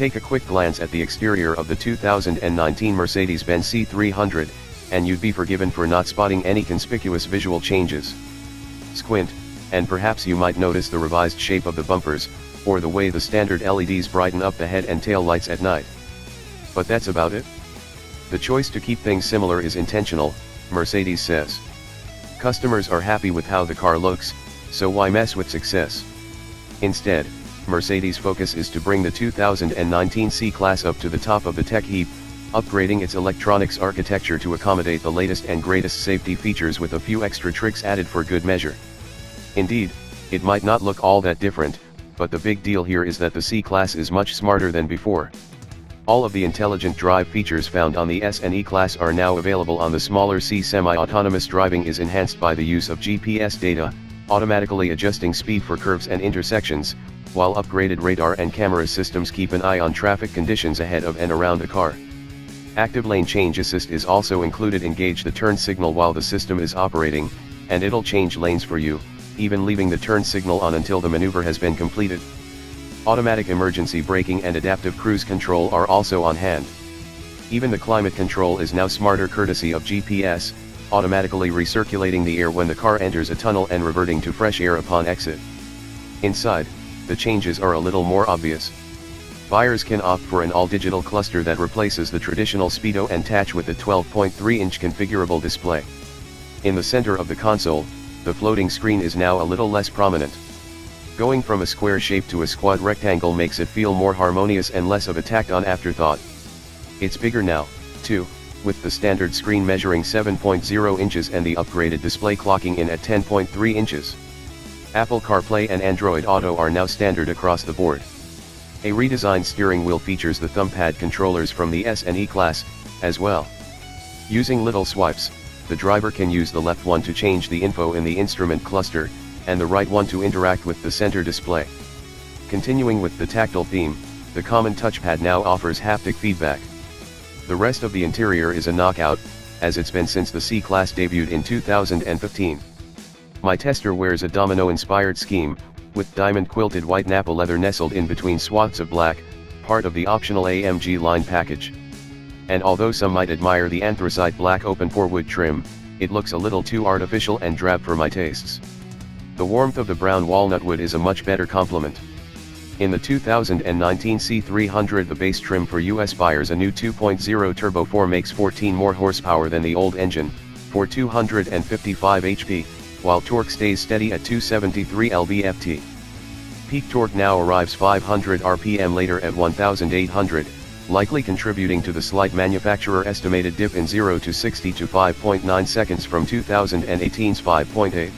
Take a quick glance at the exterior of the 2019 Mercedes-Benz C300, and you'd be forgiven for not spotting any conspicuous visual changes. Squint, and perhaps you might notice the revised shape of the bumpers, or the way the standard LEDs brighten up the head and tail lights at night. But that's about it. The choice to keep things similar is intentional, Mercedes says. Customers are happy with how the car looks, so why mess with success? Instead, Mercedes' focus is to bring the 2019 C-Class up to the top of the tech heap, upgrading its electronics architecture to accommodate the latest and greatest safety features with a few extra tricks added for good measure. Indeed, it might not look all that different, but the big deal here is that the C-Class is much smarter than before. All of the intelligent drive features found on the S and E Class are now available on the smaller C. Semi-autonomous driving is enhanced by the use of GPS data, automatically adjusting speed for curves and intersections, while upgraded radar and camera systems keep an eye on traffic conditions ahead of and around the car. Active lane change assist is also included. Engage the turn signal while the system is operating, and it'll change lanes for you, even leaving the turn signal on until the maneuver has been completed. Automatic emergency braking and adaptive cruise control are also on hand. Even the climate control is now smarter courtesy of GPS, automatically recirculating the air when the car enters a tunnel and reverting to fresh air upon exit. Inside, the changes are a little more obvious. Buyers can opt for an all-digital cluster that replaces the traditional speedo and touch with a 12.3-inch configurable display. In the center of the console, the floating screen is now a little less prominent. Going from a square shape to a squat rectangle makes it feel more harmonious and less of a tacked-on afterthought. It's bigger now, too, with the standard screen measuring 7.0 inches and the upgraded display clocking in at 10.3 inches. Apple CarPlay and Android Auto are now standard across the board. A redesigned steering wheel features the thumbpad controllers from the S and E Class, as well. Using little swipes, the driver can use the left one to change the info in the instrument cluster, and the right one to interact with the center display. Continuing with the tactile theme, the common touchpad now offers haptic feedback. The rest of the interior is a knockout, as it's been since the C-Class debuted in 2015. My tester wears a domino-inspired scheme, with diamond-quilted white Nappa leather nestled in between swaths of black, part of the optional AMG line package. And although some might admire the anthracite black open-pore wood trim, it looks a little too artificial and drab for my tastes. The warmth of the brown walnut wood is a much better complement. In the 2019 C300, the base trim for US buyers, a new 2.0 Turbo 4 makes 14 more horsepower than the old engine, for 255 HP, while torque stays steady at 273 lb-ft. Peak torque now arrives 500 rpm later at 1800, likely contributing to the slight manufacturer estimated dip in 0 to 60 to 5.9 seconds from 2018's 5.8.